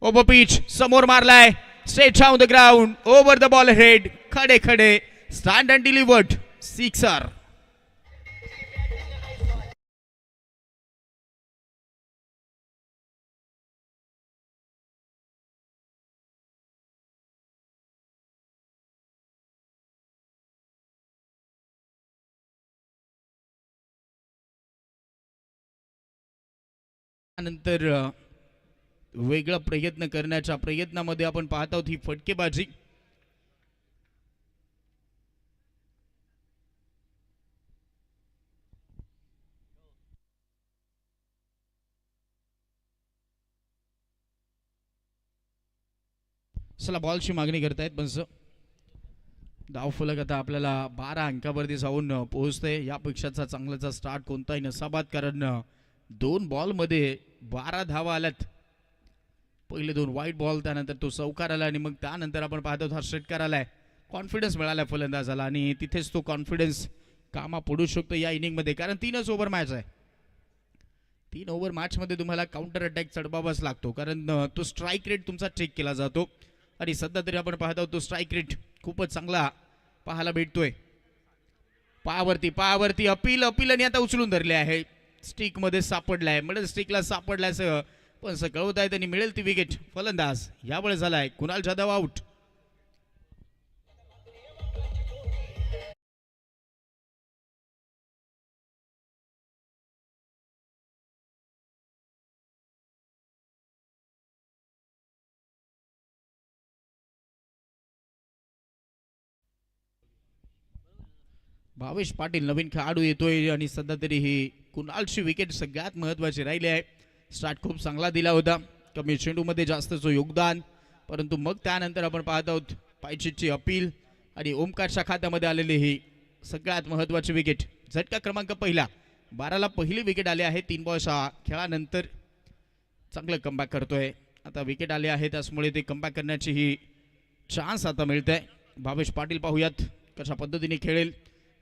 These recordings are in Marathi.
ओव्हर पिच समोर मारलाय straight on the ground over the ball head खडे खडे स्टँड अँड डिलिव्हर्ड सिक्सर. नंतर वेगळा प्रयत्न करण्याच्या प्रयत्नामध्ये आपण पाहत आहोत ही फटकेबाजी. चला बॉलची मागणी करतायत पण धाव फलक आता आपल्याला 12 अंकावरती जाऊन पोहोचते. यापेक्षाचा चांगलाचा स्टार्ट कोणताही नसाबात कारण 2 बॉलमध्ये 12 धावा आल्यात. पहिले 2 वाईट बॉल त्यानंतर तो चौकार आला आणि मग त्यानंतर आपण पाहतो हा षटकार आलाय. कॉन्फिडन्स मिळाला फलंदाजाला आणि तिथेच तो कॉन्फिडन्स कामा पडू शकतो या इनिंगमध्ये कारण 3च ओव्हर मॅच आहे. 3 ओव्हर मॅचमध्ये तुम्हाला काउंटर अटॅक चढवावाच लागतो कारण तो स्ट्राईक रेट तुमचा चेक केला जातो आणि सध्या तरी आपण पाहत आहोत तो स्ट्राईक रेट खूपच चांगला पाहायला भेटतोय. पायावरती अपील आणि आता उचलून धरले आहे. स्टिक मध्ये सापडलाय मिडल स्टिकला सापडल्याचं पण कळवत आहे त्यांनी मिळेल ती विकेट. फलंदाज यावेळेस झालाय कुणाल जाधव आउट. भावेश पाटील नवीन खेळाडू येतोय आणि सध्या तरी ही कुणालची विकेट सगळ्यात महत्त्वाची राहिली आहे. स्टार्ट खूप चांगला दिला होता कमी चेंडूमध्ये जास्तचं योगदान परंतु मग त्यानंतर आपण पाहत आहोत पायचीची अपील आणि ओमकारच्या खात्यामध्ये आलेली ही सगळ्यात महत्त्वाची विकेट. झटका क्रमांक पहिला 12ला पहिली विकेट आली आहे. 3 बॉल्सच्या खेळानंतर चांगलं कमबॅक करतोय. आता विकेट आले आहे त्यामुळे ते कमबॅक करण्याची ही चान्स आता मिळते. भावेश पाटील पाहूयात कशा पद्धतीने खेळेल.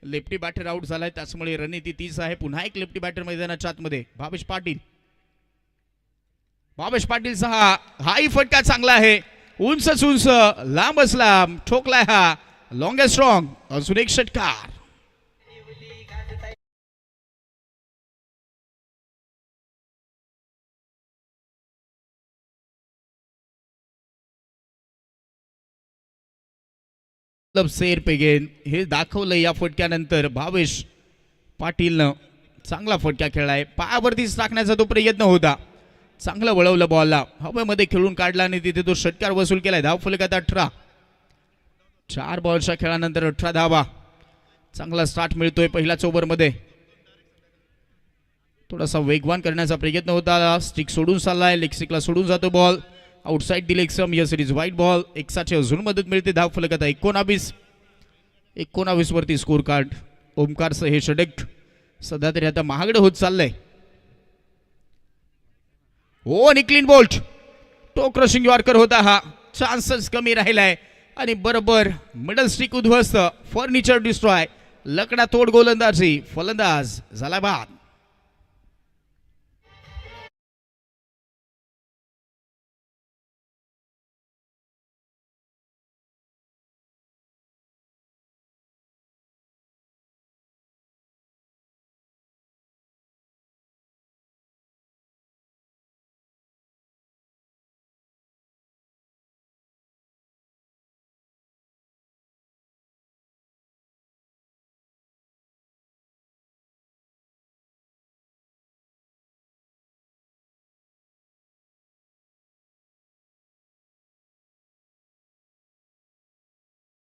लेफ्टी बॅटर आउट झालाय त्यामुळे रणनीती तीच आहे. पुन्हा एक लेफ्टी बॅटर मैदानाच्या आतमध्ये भावेश पाटीलचा हाही फटका चांगला आहे. उंच लांबच लांब ठोकलाय हा लॉंगेस्ट स्ट्रॉंग. अजून एक षटकार. सेर पेगेन हे दाखवलं या फटक्यानंतर. भावेश पाटीलनं चांगला फटका खेळलाय. पायावरतीच टाकण्याचा तो प्रयत्न होता. चांगलं वळवलं बॉलला हवेमध्ये खेळून काढला आणि तिथे तो षटकार वसूल केलाय. धाव फलकात 18. 4 बॉलच्या खेळानंतर 18 धावा. चांगला स्टार्ट मिळतोय पहिल्याच ओव्हरमध्ये. थोडासा वेगवान करण्याचा प्रयत्न होता. स्टिक सोडून चाललाय. लेग स्टिकला सोडून जातो बॉल. आउटसाइड दिले या सिरीज व्हाईट बॉल. एक्साची अजून मदत मिळते. धाव फलकात 19 वरती स्कोर कार्ड. ओमकारचं हे षटक सध्या तरी आता महागडं होत चाललंय. हो आणि clean bowled toe crushing yorker होता हा. चान्सेस कमी राहिलाय आणि बरोबर मिडल स्टिक उद्ध्वस्त. Furniture destroy. लकडा तोड गोलंदाजी. फलंदाज झाला बाद.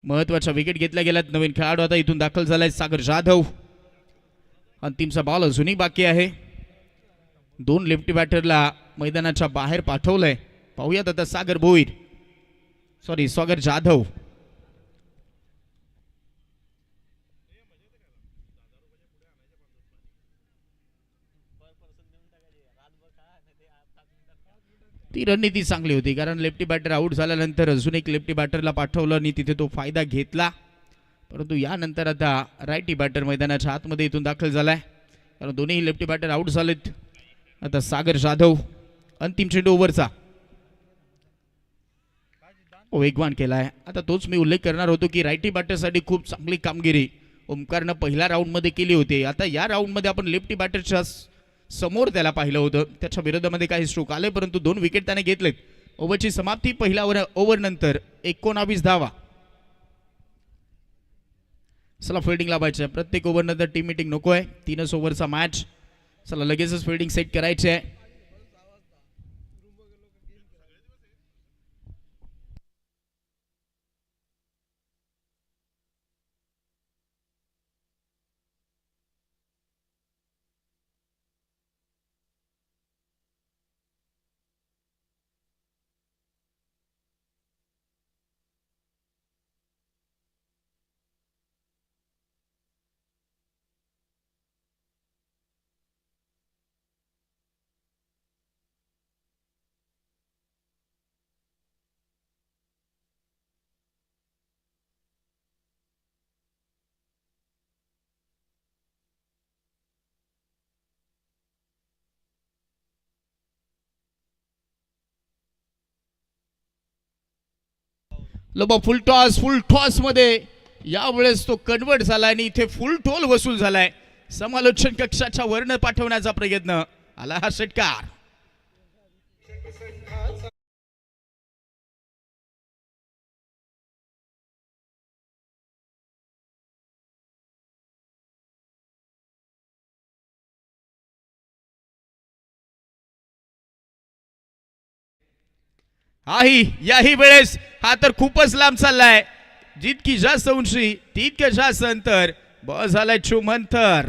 महत्वाच्या विकेट घेतल्या गेल्यात. नवीन खेळाडू आता इथून दाखल झालाय सागर जाधव. अंतिमचा बॉल अजूनही बाकी आहे. 2 लेफ्टी बॅटरला मैदानाच्या बाहेर पाठवलंय. पाहूयात आता सागर जाधव. ती रणनीती चांगली होती कारण लेफ्टी बॅटर आउट झाल्यानंतर अजून एक लेफ्टी बॅटरला पाठवलं आणि तिथे तो फायदा घेतला. परंतु यानंतर आता राईटी बॅटर मैदानाच्या आतमध्ये इथून दाखल झालाय कारण दोन्ही लेफ्टी बॅटर आउट झालेत. आता सागर जाधव अंतिम चेंडू ओव्हरचा. वेगवान केला आहे. आता तोच मी उल्लेख करणार होतो की रायटी बॅटरसाठी खूप चांगली कामगिरी ओमकारनं पहिल्या राऊंडमध्ये केली होती. आता या राऊंडमध्ये आपण लेफ्टी बॅटरच्या समोर त्याला पाहिलं होतं. त्याच्या विरोधामध्ये काही स्ट्रोक आले परंतु 2 विकेट त्याने घेतलेत. ओव्हरची समाप्ती पहिल्या ओव्हर नंतर 19 धावा. चला फिल्डिंग लावायची आहे. प्रत्येक ओव्हर नंतर टीम मीटिंग नको आहे. 3च ओव्हरचा मॅच. चला लगेचच फिल्डिंग सेट करायची आहे. लोबा फुल टॉस मध्ये यावेळेस तो कन्वर्ट झाला आणि इथे फुल टोल वसूल झालाय. समालोचन कक्षाच्या वर्ण पाठवण्याचा प्रयत्न. आला हा षटकार. याही वेळेस हा तर खूपच लांब चाललाय. जितकी जास्त उंची तितकं जास्त अंतर. बॉल झालाय चुमंतर.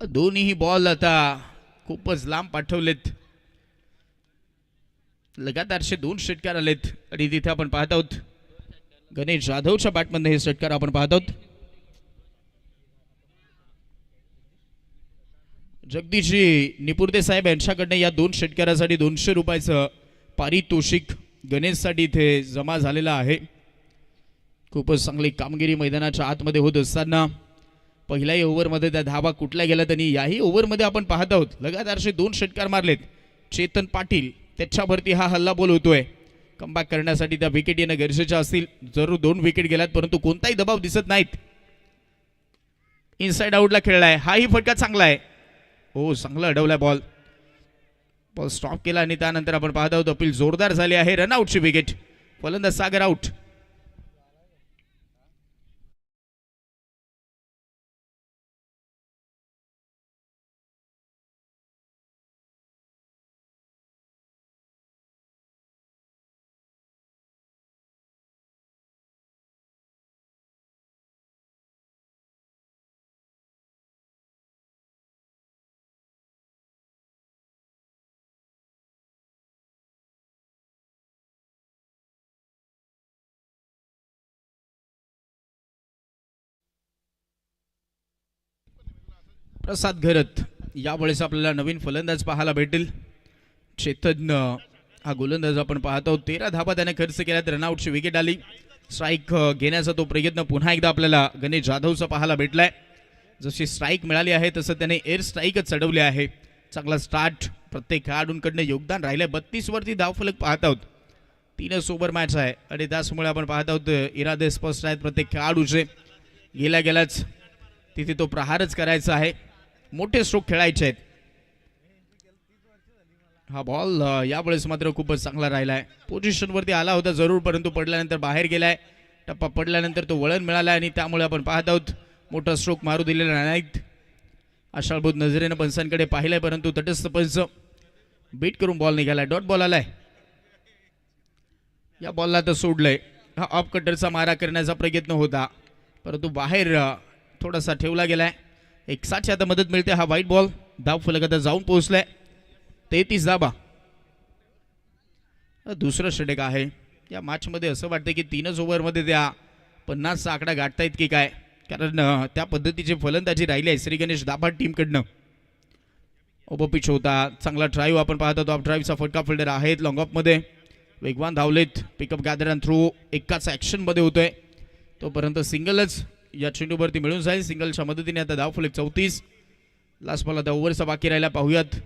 दोन्ही बॉल आता खूपच लांब पाठवलेत. लगातारचे 2 षटकार आलेत आणि तिथे आपण पाहत आहोत गणेश जाधवच्या बॅटमध्ये हे षटकार आपण पाहत आहोत. जगदीशजी निपुर्ते साहेब यांच्याकडनं या 2 षटकारासाठी 200 रुपयाचं पारितोषिक गणेशसाठी इथे जमा झालेला आहे. खूपच चांगली कामगिरी मैदानाच्या आतमध्ये होत असताना पहिल्याही ओव्हरमध्ये त्या धावा कुठल्या गेल्यात आणि याही ओव्हरमध्ये आपण पाहत आहोत लगातारचे 2 षटकार मारलेत. चेतन पाटील त्याच्यावरती हा हल्ला बोल होतोय. कमबॅक करण्यासाठी त्या विकेट येणं गरजेच्या असतील. जरूर 2 विकेट गेल्यात परंतु कोणताही दबाव दिसत नाहीत. इनसाइड आउटला खेळलाय. हाही फटका चांगला आहे. हो चांगला अडवलाय बॉल. बॉल स्टॉप केला आणि त्यानंतर आपण पाहत आहोत अपील जोरदार झाली आहे. रनआउटची विकेट. फलंदाज सागर आउट. प्रसाद घरत यावेळेस आपल्याला नवीन फलंदाज पाहायला भेटेल. चेतन हा गोलंदाज आपण पाहतो. 13 धावा त्याने खर्च केल्यात. रनआउटची विकेट आली. स्ट्राईक घेण्याचा तो प्रयत्न पुन्हा एकदा आपल्याला गणेश जाधवचा पाहायला भेटलाय. जशी स्ट्राईक मिळाली आहे तसं त्याने एअर स्ट्राईकच चढवली आहे. चांगला स्टार्ट प्रत्येक खेळाडूंकडनं योगदान राहिलंय. 32 वरती धावफलक पाहत आहोत. 3च ओव्हर मॅच आहे आणि त्याचमुळे आपण पाहत आहोत इरादे स्पष्ट आहेत प्रत्येक खेळाडूचे. गेल्याच तिथे तो प्रहारच करायचा आहे. मोठे स्ट्रोक खेळायचे आहेत. हा बॉल यावेळेस मात्र खूपच चांगला राहिलाय. पोझिशनवरती आला होता जरूर परंतु पडल्यानंतर बाहेर गेलाय. टप्पा पडल्यानंतर तो वळण मिळाला आणि त्यामुळे आपण पाहत आहोत मोठा स्ट्रोक मारू दिलेला नाहीत. आशाळभूत नजरेनं पंचांकडे पाहिलंय परंतु तटस्थ पंच बीट करून बॉल निघालाय. डॉट बॉल आलाय. या बॉलला तर सोडलंय. हा ऑफ कटरचा मारा करण्याचा प्रयत्न होता परंतु बाहेर थोडासा ठेवला गेलाय. 1 आता मदत मिळते. हा व्हाईट बॉल. धाव फलक आता जाऊन पोहोचलाय. 33 धावा. दुसरं षटक आहे या मॅच मध्ये. असं वाटतं की 3च ओव्हरमध्ये त्या 50चा आकडा गाठतायत की काय, कारण त्या पद्धतीची फलंदाजी राहिली आहे श्री गणेश दाभाड टीमकडनं. ओबो पिच होता. चांगला ड्राईव्ह आपण पाहतो. ऑफ ड्राईव्हचा फटका फिल्डर आहेत लॉंग ऑफ मध्ये. वेगवान धावलेत. पिकअप गॅदर अँड थ्रो एकाच ऍक्शन मध्ये होतोय. तोपर्यंत सिंगलच या चेंडूवरती मिळून जाईल. सिंगलच्या मदतीने आता धावफलक 34. लास्ट बॉल आता ओव्हरचा बाकी राहिला. पाहूयात.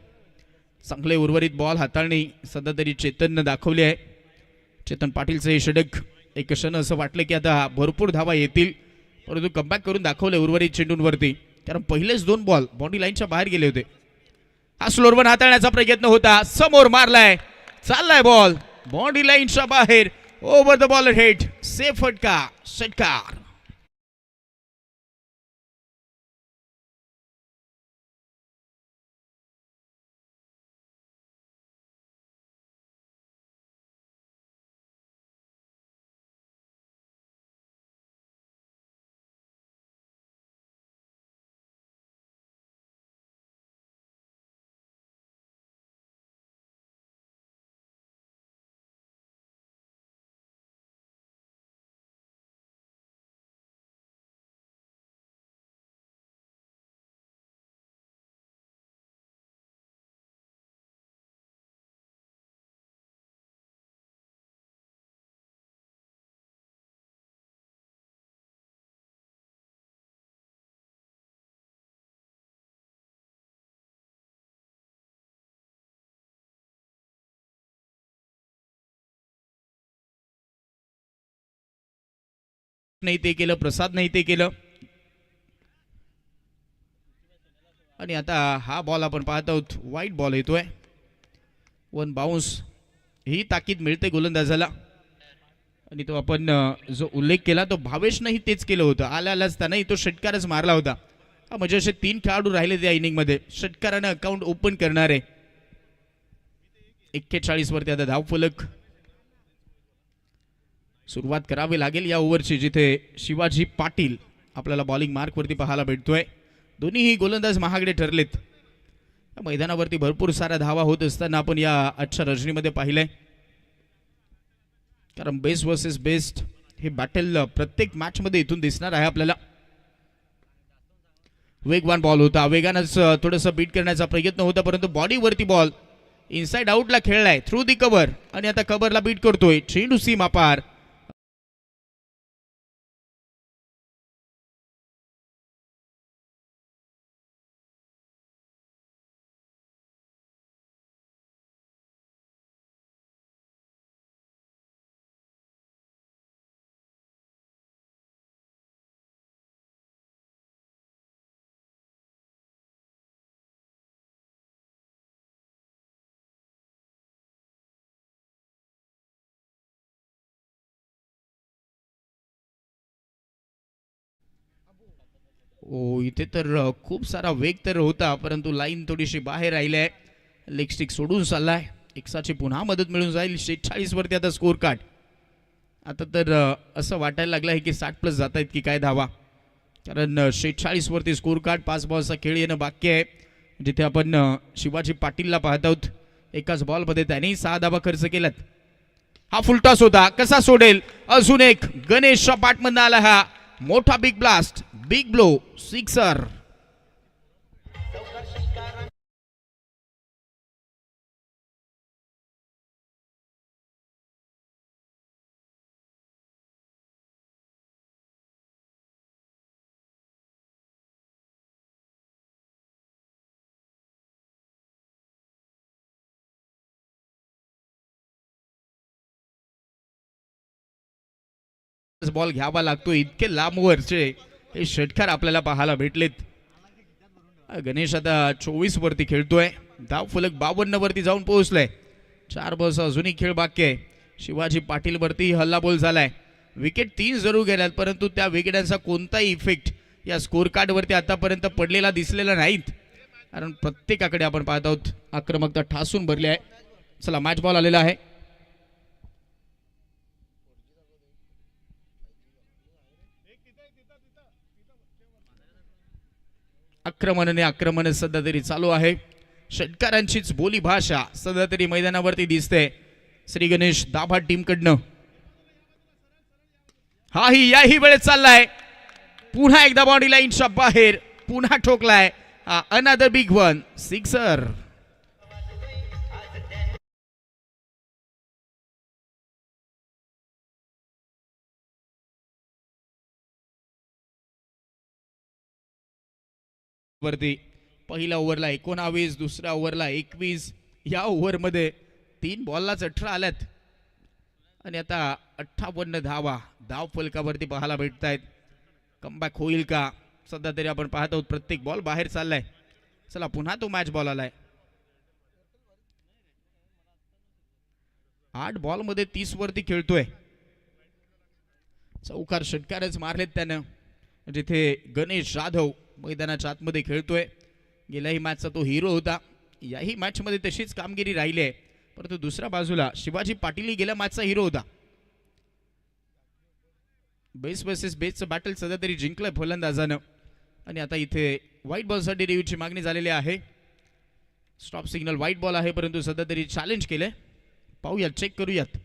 चांगले उर्वरित बॉल हाताळणी सध्या तरी चेतननं दाखवली आहे. चेतन पाटीलचं हे षटक एक क्षण असं वाटलं की आता भरपूर धावा येतील, परंतु कमबॅक करून दाखवले उर्वरित चेंडूंवरती. कारण पहिलेच 2 बॉल बॉडी लाईनच्या बाहेर गेले होते. हा स्लोअर वन हाताळण्याचा प्रयत्न होता. समोर मारलाय. चाललाय बॉल बॉडी लाईनच्या बाहेर. Over the bowler head. Safe फटका. षटकार. नाही ते केलं. प्रसाद नाही ते केलं. आणि आता हा बॉल आपण पाहत आहोत. वाईट बॉल येतोय. 1 बाउन्स. ही ताकीद मिळते गोलंदाजाला. आणि तो आपण जो उल्लेख केला तो भावेशनंही तेच केलं होतं. आल्यालाच त्यानंही तो षटकारच मारला होता. म्हणजे असे 3 खेळाडू राहिले त्या इनिंग मध्ये. षटकारानं अकाउंट ओपन करणारे. 41 वरती आता धावफलक. सुरुवात करावी लागेल या ओव्हरची, जिथे शिवाजी पाटील आपल्याला बॉलिंग मार्क वरती पाहायला भेटतोय. दोन्हीही गोलंदाज महागडे ठरलेत. मैदानावरती भरपूर साऱ्या धावा होत असताना आपण या आजच्या रजनीमध्ये पाहिलंय. कारण बेस्ट वर्सेस बेस्ट हे बॅटल प्रत्येक मॅच मध्ये इथून दिसणार आहे आपल्याला. वेगवान बॉल होता. वेगानंच थोडंसं बीट करण्याचा प्रयत्न होता, परंतु बॉडीवरती बॉल इनसाइड आउटला खेळलाय थ्रू दी कव्हर. आणि आता कव्हरला बीट करतोय. चेंडू सीमा पार. ओ इथे तर खूप सारा वेग तर होता, परंतु लाईन थोडीशी बाहेर राहिली आहे. लेग स्टिक सोडून चाललाय. एक्साची पुन्हा मदत मिळून जाईल. 46 वरती आता स्कोर कार्ड. आता तर असं वाटायला लागलं आहे की 60+ जात आहेत की काय धावा. कारण 46 वरती स्कोर कार्ड. 5 बॉलचा खेळ येणं बाकी आहे. जिथे आपण शिवाजी पाटीलला पाहत आहोत. एकाच बॉलमध्ये त्यांनी 6 धावा खर्च केल्यात. हा फुलटॉस होता. कसा सोडेल. अजून एक गणेशच्या पाठमधून आला हा मोठा big blast. Big blow. Sixer. Ball घ्यावा लागतो. इतके लांबवरचे हे षटकार आपल्याला पाहायला भेटलेत. गणेश आता 24 वरती खेळतोय. धाव फलक 52 वरती जाऊन पोहोचलाय. 4 बॉलचा अजूनही खेळ बाकी आहे. शिवाजी पाटील वरती हल्ला बॉल झालाय. विकेट 3 जरूर गेल्यात, परंतु त्या विकेटांचा कोणताही इफेक्ट या स्कोर कार्ड वरती आतापर्यंत पडलेला दिसलेला नाहीत. कारण प्रत्येकाकडे आपण पाहत आहोत आक्रमकता ठासून भरली आहे. चला मॅच बॉल आलेला आहे. आक्रमण सध्या तरी चालू आहे. षटकारांचीच बोली भाषा सध्या तरी मैदानावरती दिसते श्री गणेश दाभा टीम कडनं. हाही याही वेळेत चाललाय. पुन्हा एकदा बॉडी लाईनच्या बाहेर. पुन्हा ठोकलाय. Another big one. सिक्सर. वरती पहिल्या ओव्हरला 19, दुसऱ्या ओव्हरला 21. या ओव्हरमध्ये 3 बॉललाच 18 आल्यात आणि आता 58 धावा धाव फलकावरती पाहायला भेटत आहेत. कमबॅक होईल का? सध्या तरी आपण पाहत आहोत प्रत्येक बॉल बाहेर चाललाय. चला पुन्हा तो मॅच बॉल आलाय. 8 बॉलमध्ये 30 वरती खेळतोय. चौकार षटकारच मारलेत त्यानं. जिथे गणेश जाधव मैदानाच्या आतमध्ये खेळतोय. गेल्याही मॅचचा तो हिरो होता. याही मॅचमध्ये तशीच कामगिरी राहिली आहे. परंतु दुसऱ्या बाजूला शिवाजी पाटील गेल्या मॅचचा हिरो होता. बेस वर्सेस बेसचं बॅटल सध्या तरी जिंकलंय फलंदाजानं आणि आता इथे व्हाईट बॉलसाठी रिव्ह्यूची मागणी झालेली आहे. स्टॉप सिग्नल व्हाईट बॉल आहे परंतु सध्या तरी चॅलेंज केलंय. पाहूयात, चेक करूयात.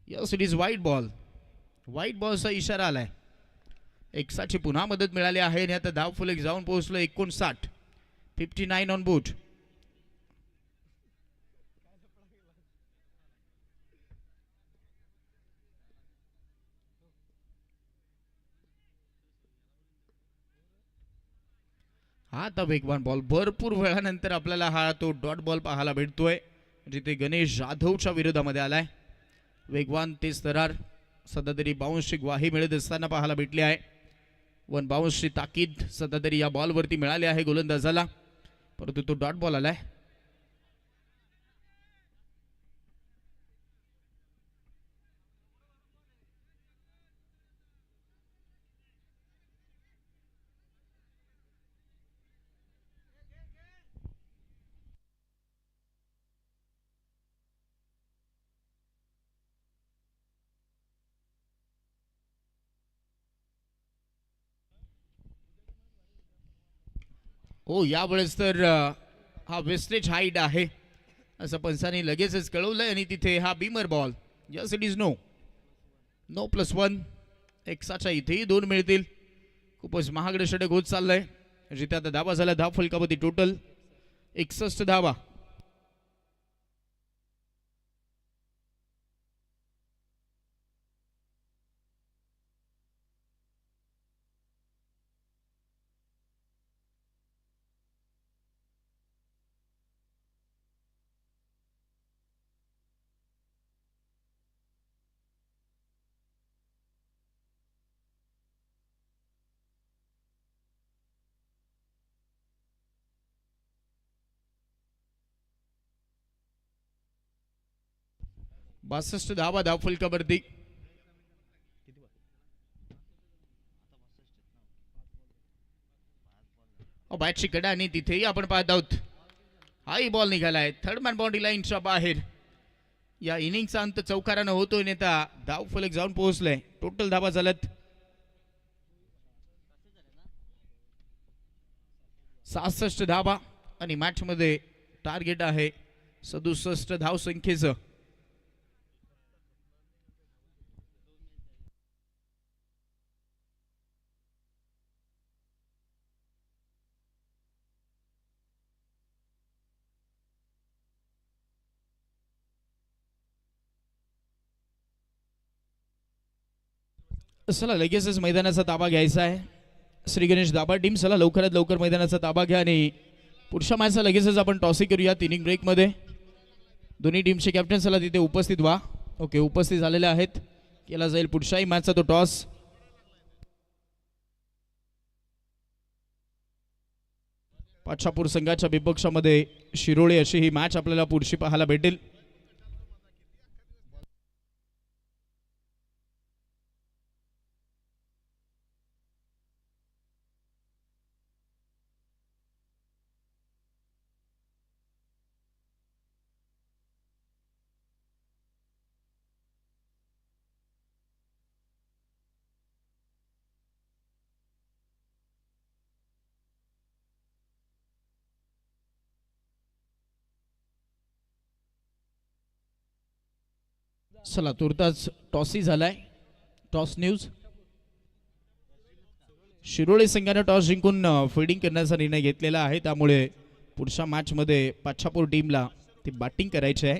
Yes, it is white ball. White बॉलचा इशारा आलाय. 61ची पुन्हा मदत मिळाली आहे आणि आता धाव फलक जाऊन पोहोचलो 59. 59 ऑन बोर्ड. हा आता वेगवान बॉल. भरपूर वेळानंतर आपल्याला हा तो डॉट बॉल पाहायला भेटतोय जिथे गणेश जाधवच्या विरोधामध्ये आलाय. वेगवान तेज तरार. सध्या तरी बाउन्सची ग्वाही मिळत असताना पाहायला भेटली आहे. 1 बाउन्सची ताकीद सध्या तरी या बॉलवरती मिळाली आहे गोलंदाजाला परंतु तो डॉट बॉल आलाय. हो, यावेळेस तर हा वेस्टेज हाईट आहे असं पंचांनी लगेचच कळवलंय आणि तिथे हा beamer ball. Yes, it is no. No +1. एक्साच्या इथेही 2 मिळतील. खूपच महागडं षटक होत चाललंय. जिथे आता धावा झाला धाव फलकावरती टोटल 61 धावा. बासष्ट धावा धाव फलकावरती. बॅटची कडा आणि तिथेही आपण पाहत आहोत हाही बॉल निघालाय थर्ड मॅन बाउंड्री लाईनच्या बाहेर. या इनिंगचा अंत चौकारानं होतोय नेता धाव फलक जाऊन पोहोचलाय. टोटल धावा झाल्यात 67 धावा आणि मॅच मध्ये टार्गेट आहे 67 धाव संख्येचं. चला लगेचच मैदानाचा ताबा घ्यायचा आहे. श्री गणेश दाबा टीम चला लवकरात लवकर मैदानाचा ताबा घ्या आणि पुढच्या मॅचचा लगेचच आपण टॉस करूया. इनिंग ब्रेक मध्ये दोन्ही टीमचे कॅप्टन चला तिथे उपस्थित व्हा. ओके, उपस्थित झालेले आहेत. केला जाईल पुढच्याही मॅचचा तो टॉस. पाछापूर संघाच्या विपक्षामध्ये शिरोळे अशी ही मॅच आपल्याला पुढची पाहायला भेटेल. चला तुर्तास टॉसही झालाय. Toss news. शिरोळे संघाने टॉस जिंकून फिल्डिंग करण्याचा निर्णय घेतलेला आहे. त्यामुळे पुढच्या मॅच मध्ये पाछापूर टीमला ती बॅटिंग करायची आहे.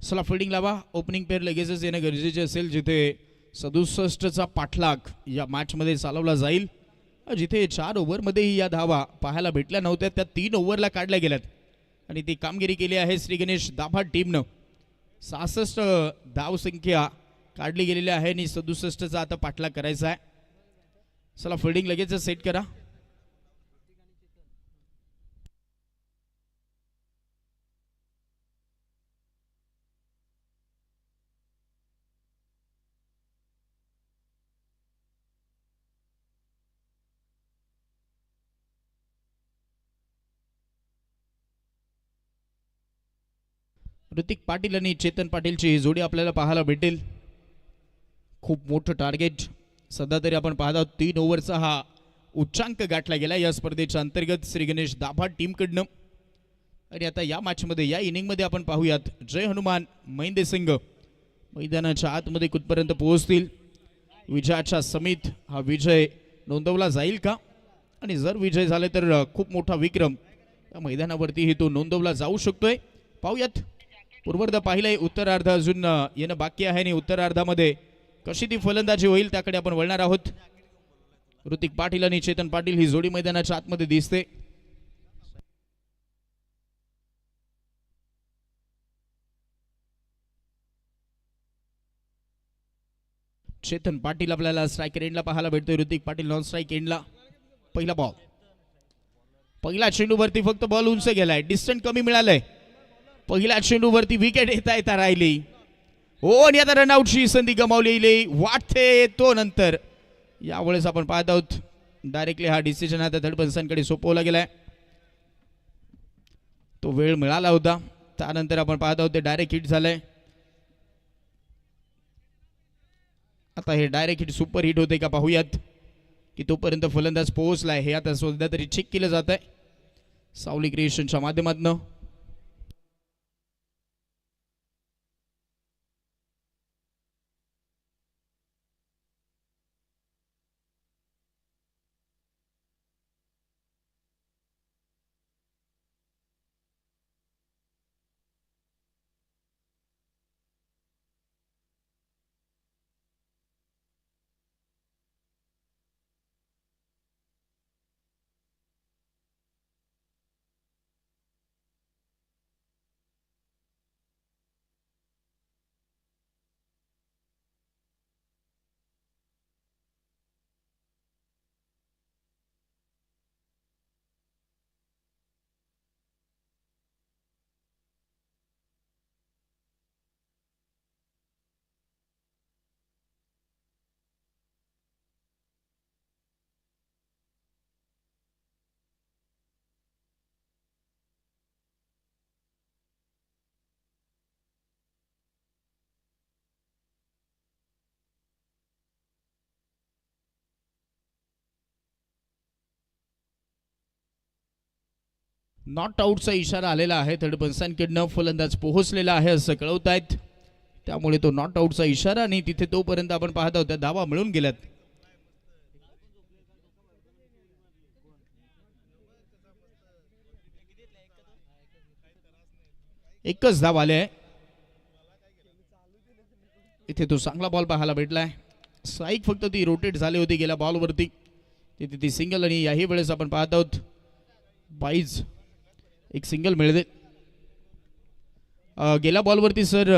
चला फिल्डिंग लावा. ओपनिंग पेअर लगेचच येणं गरजेचे असेल, जिथे 67चा पाठलाग या मॅचमध्ये चालवला जाईल, जिथे 4 ओव्हरमध्येही या धावा पाहायला भेटल्या नव्हत्या, त्या 3 ओव्हरला काढल्या गेल्यात आणि ती कामगिरी केली आहे श्री गणेश दाभाड टीमनं. 66 धावसंख्या काढली गेलेली आहे आणि 67चा आता पाठलाग करायचा आहे. चला फिल्डिंग लगेच सेट करा. ऋतिक पाटील आणि चेतन पाटीलची ही जोडी आपल्याला पाहायला भेटेल. खूप मोठं टार्गेट सध्या तरी आपण पाहत आहोत. 3 ओव्हरचा हा उच्चांक गाठला गेला या स्पर्धेच्या अंतर्गत श्री गणेश दाभाड टीमकडनं. आणि आता या मॅचमध्ये या इनिंगमध्ये आपण पाहूयात जय हनुमान महिंदे सिंग मैदानाच्या आतमध्ये कुठपर्यंत पोहोचतील. विजयाच्या समीत हा विजय नोंदवला जाईल का, आणि जर विजय झाले तर खूप मोठा विक्रम या मैदानावरतीही तो नोंदवला जाऊ शकतोय. पाहूयात. पूर्वार्ध पाहिलंय, उत्तरार्ध अजून येणं बाकी आहे आणि उत्तरार्धामध्ये कशी ती फलंदाजी होईल त्याकडे आपण वळणार आहोत. ऋतिक पाटील आणि चेतन पाटील ही जोडी मैदानाच्या आतमध्ये दिसते. चेतन पाटील आपल्याला स्ट्राइक एंडला पाहायला भेटतोय. ऋतिक पाटील नॉन स्ट्राइक एंडला. पहिला बॉल, पहिला चेंडूवरती फक्त बॉल उंच गेलाय, डिस्टन्स कमी मिळालंय. पहिल्या चेंडूवरती विकेट येता राहिली. हो, आणि आता रनआउटची संधी गमावलेली वाटते तो नंतर. यावेळेस आपण पाहत आहोत डायरेक्टली हा डिसिजन आता थर्ड पंचांकडे सोपवला गेलाय. तो वेळ मिळाला होता, त्यानंतर आपण पाहत आहोत ते डायरेक्ट हिट झालंय. आता हे डायरेक्ट हिट सुपर हिट होते का पाहूयात, की तोपर्यंत फलंदाज पोहोचलाय हे आता सध्या तरी चेक केलं जात आहे सावली क्रिएशनच्या माध्यमातून. नॉट आउटचा इशारा आलेला आहे थर्ड पंचांकडनं. फलंदाज पोहोचलेला आहे असं कळवत आहेत, त्यामुळे तो नॉट आउटचा इशारा आणि तिथे तोपर्यंत आपण पाहत आहोत धावा मिळून गेल्यात. एकच धाव आले आहे. इथे तो चांगला बॉल पाहायला भेटलाय. स्ट्राईक फक्त ती रोटेट झाली होती गेल्या बॉलवरती, तिथे ती सिंगल, आणि याही वेळेस आपण पाहत आहोत बाईज एक सिंगल मिळते. गेल्या बॉलवरती सर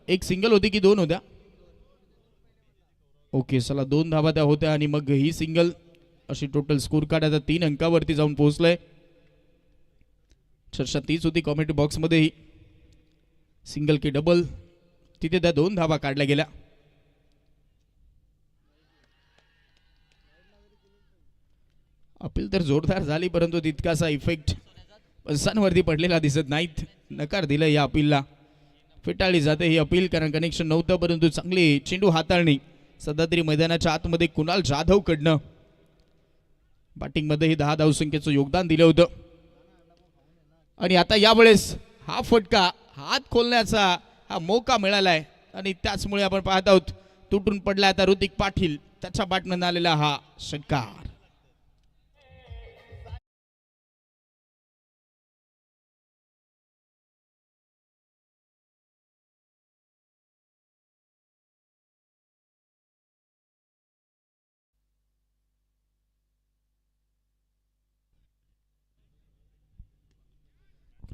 एक सिंगल होती की 2 होत्या? ओके, चला 2 धावा त्या होत्या आणि मग ही सिंगल, अशी टोटल स्कोर कार्ड आता 3 अंकावरती जाऊन पोहोचलंय. चर्चा तीच होती कॉमेंट्री बॉक्समध्येही. सिंगल की डबल, तिथे त्या 2 धावा काढल्या गेल्या. अपील तर जोरदार झाली, परंतु तितकासा इफेक्ट पंचांवरती पडलेला दिसत नाहीत. नकार दिला या अपीलला, फेटाळली जाते ही अपील, कारण कनेक्शन नव्हतं. परंतु चांगली चेंडू हाताळणी सध्या तरी मैदानाच्या आतमध्ये कुणाल जाधव कडनं. बॅटिंगमध्येही 10 धावसंख्येचं योगदान दिलं होतं. आणि आता यावेळेस हा फटका हात खोलण्याचा हा मौका मिळालाय, आणि त्याचमुळे आपण पाहत आहोत तुटून पडला आता ऋतिक पाटील, त्याच्या बॅटमन आलेला हा षटकार.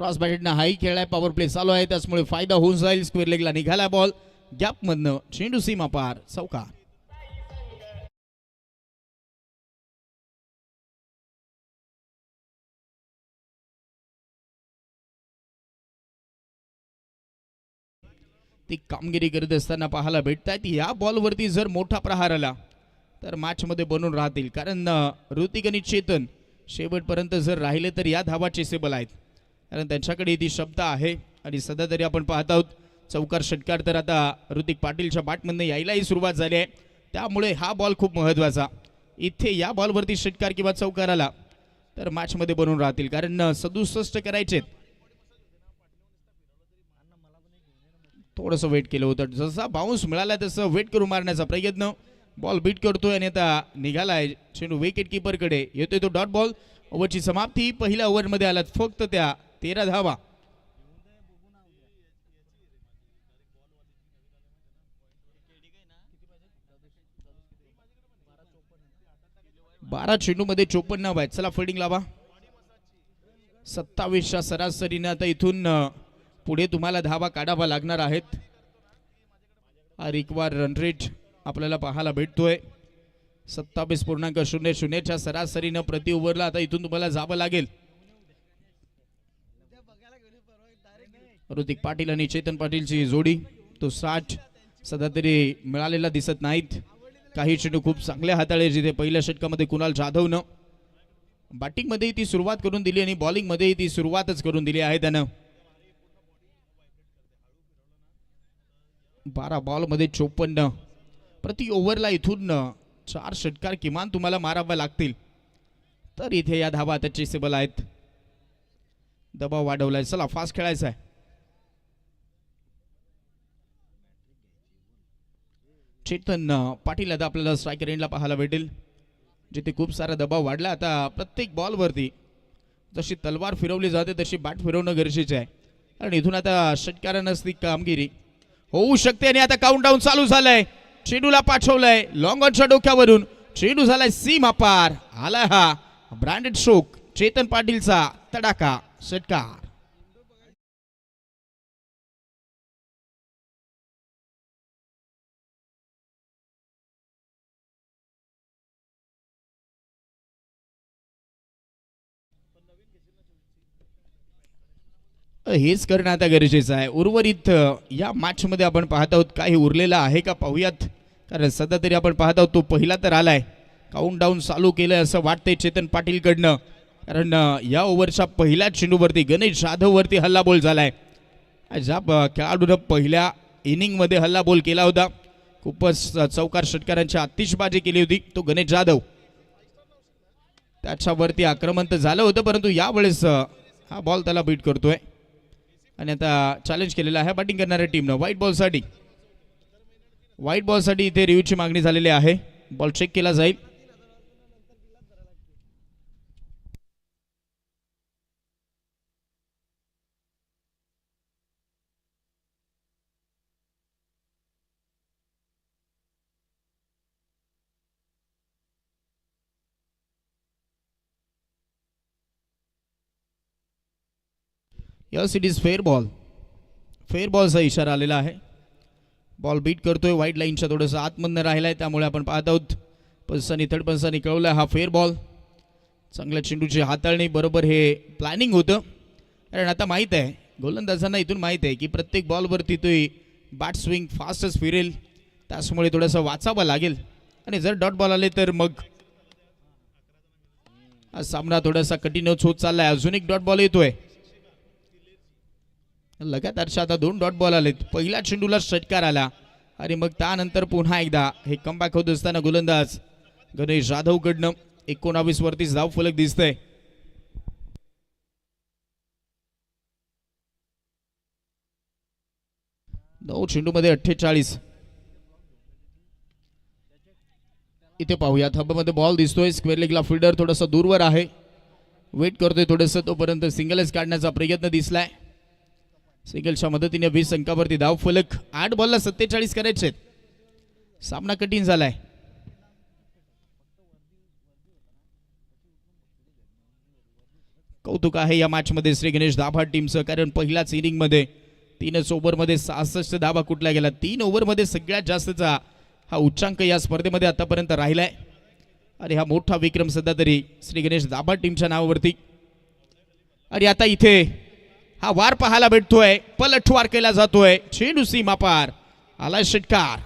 क्रॉस बॅटेटनं हाई खेळलाय, पॉवर प्ले चालू आहे, त्यामुळे फायदा होऊन जाईल. स्क्वेअर लेगला निघाला बॉल, गॅप मधनं चेंडू सीमा पार, चौकार. ती कामगिरी करत असताना पाहायला भेटतात. या बॉलवरती जर मोठा प्रहार आला तर मॅच मध्ये बनून राहतील, कारण ऋतिक आणि चेतन शेवटपर्यंत जर राहिले तर या धावा चेसेबल आहेत, कारण त्यांच्याकडे ती क्षमता आहे. आणि सध्या तरी आपण पाहत आहोत चौकार षटकार तर आता ऋतिक पाटीलच्या बॅटमधनं यायलाही सुरुवात झाली आहे, त्यामुळे हा बॉल खूप महत्त्वाचा. इथे या बॉलवरती षटकार किंवा चौकार आला तर मॅच मध्ये बनून राहतील, कारण 67 करायचे. थोडंसं वेट केलं होतं, जसा बाउन्स मिळाला तसं वेट करून मारण्याचा प्रयत्न. बॉल बीट करतोय आणि आता निघालाय चेंडू विकेट किपर कडे, येतोय तो डॉट बॉल. ओव्हरची समाप्ती. पहिल्या ओव्हरमध्ये आलात फक्त त्या 13 धावा. 12 चेंडूमध्ये 54 धावा आहेत. चला फिल्डिंग लावा. 27च्या सरासरीने आता इथून पुढे तुम्हाला धावा काढावा लागणार आहेत. रिक्वायर रन रेट आपल्याला पाहायला भेटतोय 27.00च्या सरासरीनं प्रति ओव्हरला आता इथून तुम्हाला जावं लागेल. ऋतिक पाटील आणि चेतन पाटीलची जोडी, तो 60 सध्या तरी मिळालेला दिसत नाहीत. काही चेंडू खूप चांगले हाताळले, जिथे पहिल्या षटकामध्ये कुणाल जाधवनं बॅटिंग मध्ये ती सुरुवात करून दिली आणि बॉलिंग मध्ये ती सुरुवातच करून दिली आहे त्यानं. 12 बॉल मध्ये 54 प्रति ओव्हरला. इथून 4 षटकार किमान तुम्हाला मारावे लागतील, तर इथे या धावा आता चेसेबल आहेत. दबाव वाढवलाय, चला फास्ट खेळायचा आहे. चेतन पाटील आता आपल्याला स्ट्रायकर एंडला पाहायला भेटेल, जिथे खूप सारा दबाव वाढला. आता प्रत्येक बॉलवरती जशी तलवार फिरवली जाते तशी बॅट फिरवणं गरजेचे आहे, कारण इथून आता षटकारांनाच ती कामगिरी होऊ शकते. आणि आता काउंटडाऊन चालू झालंय, चेंडूला पाठवलंय लॉंग ऑनच्या डोक्यावरून, चेंडू झालाय सीमा पार. आलाय हा ब्रँडेड स्ट्रोक, चेतन पाटीलचा तडाखा षटकार. हेच करणं आता गरजेचं आहे. उर्वरित या मॅच मध्ये आपण पाहत आहोत काही उरलेला आहे का पाहूयात, कारण सध्या तरी आपण पाहत आहोत तो पहिला तर आलाय. काउंटडाऊन चालू केलंय असं वाटतंय चेतन पाटील कडनं, कारण या ओव्हरच्या पहिल्या चेंडूवरती गणेश जाधव वरती हल्ला बोल झालाय. ज्या खेळाडूनं पहिल्या इनिंग मध्ये हल्ला बोल केला होता, खूपच चौकार षटकारांची आतिषबाजी केली होती, तो गणेश जाधव. त्याच्यावरती आक्रमण तर झालं होतं, परंतु यावेळेस हा बॉल त्याला बीट करतोय आणि आता चॅलेंज केलेलं आहे बॅटिंग करणाऱ्या टीमनं. व्हाईट बॉलसाठी इथे रिव्ह्यूची मागणी झालेली आहे. बॉल चेक केला जाईल. यस, इट इज फेअर बॉलचा इशारा आलेला आहे. बॉल बीट करतोय, व्हाईट लाईनच्या थोडंसं आतमधनं राहिलाय, त्यामुळे आपण पाहत आहोत पंचांनी थर्ड पंचांनी कळवलाय हा फेअर बॉल. चांगल्या चेंडूची हाताळणी, बरोबर हे प्लॅनिंग होतं, कारण आता माहीत आहे गोलंदाजांना इथून माहीत आहे की प्रत्येक बॉलवरती तो बॅट स्विंग फास्टच फिरेल, त्यामुळे थोडंसं वाचावं लागेल. आणि जर डॉट बॉल आले तर मग हा सामना थोडासा कठीणच होत चाललाय. अजून एक डॉट बॉल येतोय, लगातारच्या आता 2 डॉट बॉल आलेत. पहिल्या चेंडूला षटकार आला आणि मग त्यानंतर पुन्हा एकदा हे कमबॅक होत असताना गोलंदाज गणेश जाधव कडनं 19 वरतीच धाव फलक दिसतंय. नऊ चेंडूमध्ये 48. इथे पाहूया हबमध्ये बॉल दिसतोय, स्क्वेअर लेगला फिल्डर थोडासा दूरवर आहे, वेट करतोय थोडंसं, तोपर्यंत सिंगलच काढण्याचा प्रयत्न दिसलाय. सिंगलच्या मदतीने 20 अंकावरती धाव फलक. 8 बॉलला 47 करायचे. सामना कठीण झालाय. कौतुक आहे या मॅच मध्ये श्री गणेश दाभा टीमचं, कारण पहिल्याच इनिंग मध्ये 3च ओव्हरमध्ये 66 धावा कुठल्या गेला. 3 ओव्हरमध्ये सगळ्यात जास्तचा हा उच्चांक या स्पर्धेमध्ये आतापर्यंत राहिलाय आणि हा मोठा विक्रम सध्या तरी श्री गणेश दाभा टीमच्या नावावरती. आणि आता इथे हा वार पाहायला भेटतोय, पलटवार केला जातोय, चेंडू सीमा पार, आलाय षटकार.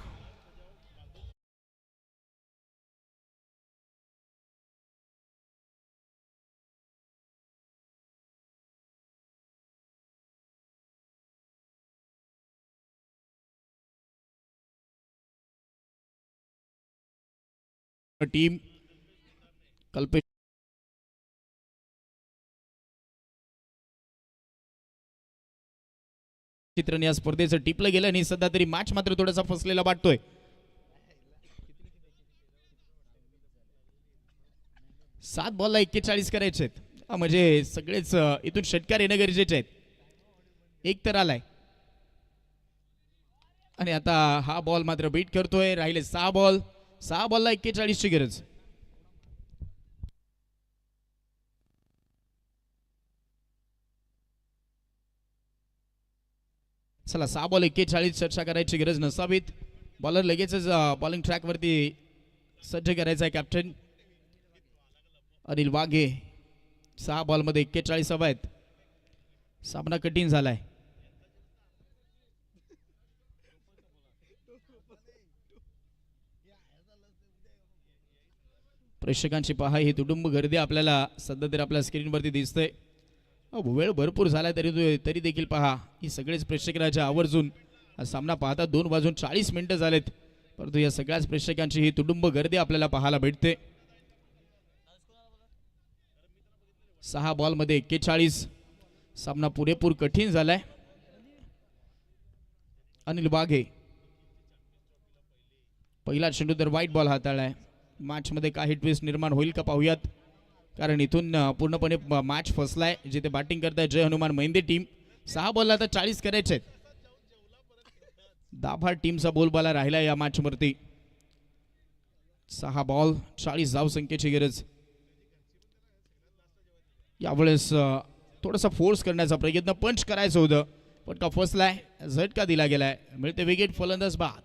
टीम कल्पेश चित्रण या स्पर्धेचं टिपलं गेलं आणि सध्या तरी मॅच मात्र थोडासा फसलेला वाटतोय. 7 बॉलला 41 करायचे आहेत, म्हणजे सगळेच इथून षटकार येणं गरजेचे आहेत. एक तर आलाय आणि आता हा बॉल मात्र बीट करतोय. राहिले 6 बॉल, 6 बॉलला 41 ची गरज. चला 6 बॉल 41, चर्चा करायची गरज नसावीत. बॉलर लगेचच बॉलिंग ट्रॅक वरती सज्ज करायचा आहे. कॅप्टन अनिल वाघे 6 बॉल मध्ये 41 हवा आहेत. सामना कठीण झालाय. प्रेक्षकांची पहा ही तुडुंब गर्दी आपल्याला सध्या तरी आपल्या स्क्रीनवरती दिसते. वेळ भरपूर झाला तरी देखील पहा ही सगळेच प्रेक्षकांच्या आवर्जून हा सामना पाहता. 2 वाजून 40 मिनिटं झालेत, परंतु या सगळ्याच प्रेक्षकांची ही तुडुंब गर्दी आपल्याला पाहायला भेटते. 6 बॉल मध्ये 41, सामना पुरेपूर कठीण झालाय. अनिल वाघे पहिला चेंडू तर वाईट बॉल हाताळलाय. मॅच मध्ये काही ट्विस्ट निर्माण होईल का पाहूयात, कारण इथून पूर्णपणे मॅच फसलाय. जिथे बॅटिंग करताय जय हनुमान मेहंदे टीम. 6 बॉलला आता 40 करायचे आहेत. दाभा टीमचा बोलबाला राहिला या मॅच वरती. 6 बॉल 40 धाव संख्येची गरज. यावेळेस थोडासा फोर्स करण्याचा प्रयत्न, पंच करायचं होतं, पटका फसलाय, झटका दिला गेलाय. मिळते विकेट, फलंदाज बाद.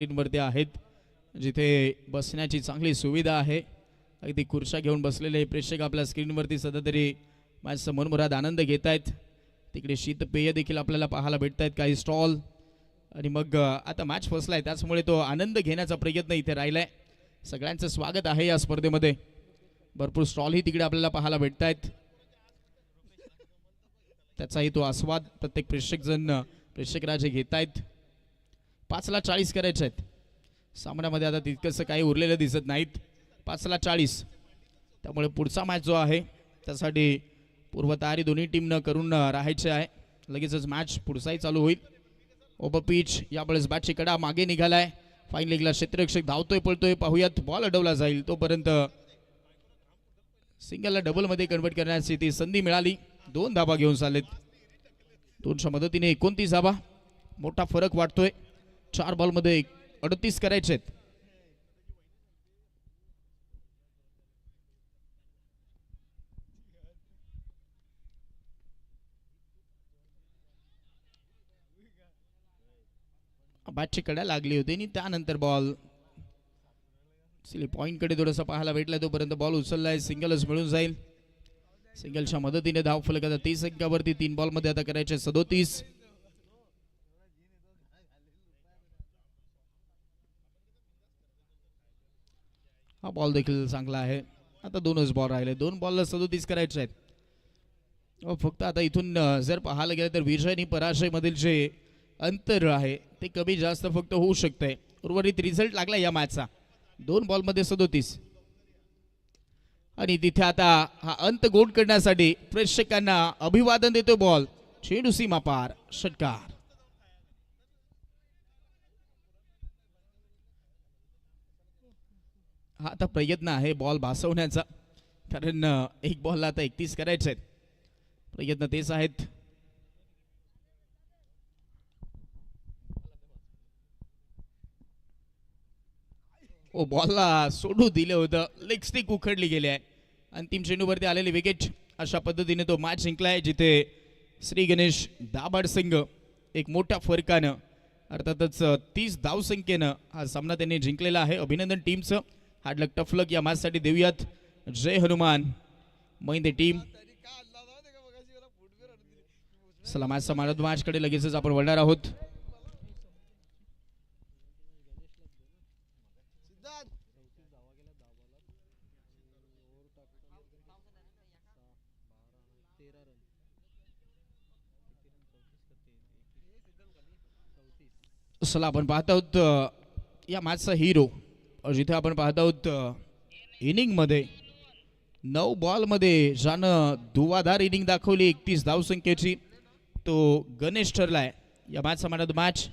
वरती आहेत जिथे बसण्याची चांगली सुविधा आहे. अगदी खुर्च्या घेऊन बसलेले प्रेक्षक आपल्या स्क्रीनवरती सध्या तरी मॅचचा मनमुराद आनंद घेत आहेत. तिकडे शीतपेय देखील आपल्याला पाहायला भेटत आहेत, काही स्टॉल. आणि मग आता मॅच फसलाय त्याचमुळे तो आनंद घेण्याचा प्रयत्न इथे राहिलाय. सगळ्यांचं स्वागत आहे या स्पर्धेमध्ये. भरपूर स्टॉलही तिकडे आपल्याला पाहायला भेटत आहेत, त्याचाही तो आस्वाद प्रत्येक प्रेक्षक राजे घेत आहेत. 5ला 40 करायचे आहेत. सामन्यामध्ये आता तितकंसं काही उरलेलं दिसत नाहीत. 5ला 40, त्यामुळे पुढचा मॅच जो आहे त्यासाठी पूर्वतयारी दोन्ही टीमनं करून राहायची आहे. लगेचच मॅच पुढचाही चालू होईल. ओव्हर पिच, यावेळेस बॅटची कडा मागे निघालाय. फाईन लेगला क्षेत्ररक्षक धावतोय पळतोय, पाहूयात बॉल अडवला जाईल तोपर्यंत सिंगलला डबल मध्ये कन्वर्ट करण्याची ती संधी मिळाली. 2 धाबा घेऊन चाललेत. 2च्या मदतीने 29 धाबा, मोठा फरक वाटतोय. 4 बॉल मध्ये 38 करायचे आहेत. बॅटची कडा लागली होती आणि त्यानंतर बॉल पॉइंट कडे थोडासा पाहायला भेटला. तोपर्यंत बॉल उचललाय, सिंगलच मिळून जाईल. सिंगलच्या मदतीने धाव फलक आता 30 अंकावरती. 3 बॉल मध्ये आता करायचे 37. हा बॉल देखील चांगला आहे. आता 2च बॉल राहिले. 2 बॉलला 37 करायचे आहेत. फक्त आता इथून जर पाहायला गेलं तर विजय आणि पराजय मधील जे अंतर आहे ते कमी जास्त फक्त होऊ शकतंय. उर्वरित रिझल्ट लागला या मॅचचा. 2 बॉल मध्ये 37. आणि तिथे आता हा अंत गोड करण्यासाठी प्रेक्षकांना अभिवादन देतोय बॉल. चेंडू सीमा पार, षटकार. हा आता प्रयत्न आहे बॉल भासवण्याचा, कारण 1 बॉलला आता 31 करायचे आहेत. प्रयत्न तेच आहेत. बॉलला सोडू दिलं होतं, लेग स्टिक उखडली गेली आहे. अंतिम चेंडूवरती आलेली विकेट. अशा पद्धतीने तो मॅच जिंकलाय, जिथे श्री गणेश दाभाड संघ एक मोठ्या फरकानं अर्थातच 30 धावसंख्येनं हा सामना त्यांनी जिंकलेला आहे. अभिनंदन टीमचं. हार्ड लक टफ लक या मॅचसाठी देऊयात. जय हनुमान महिंदे टीम. चला मॅचचा मानद मॅचकडे लगेचच आपण वळणार आहोत. चला आपण पाहत आहोत या मॅचचा हिरो, जिथे आपण पाहत आहोत इनिंगमध्ये 9 बॉलमध्ये ज्यानं धुवाधार इनिंग दाखवली 31 धावसंख्येची, तो गणेश ठरलाय या मॅचचा मॅन ऑफ द मॅच.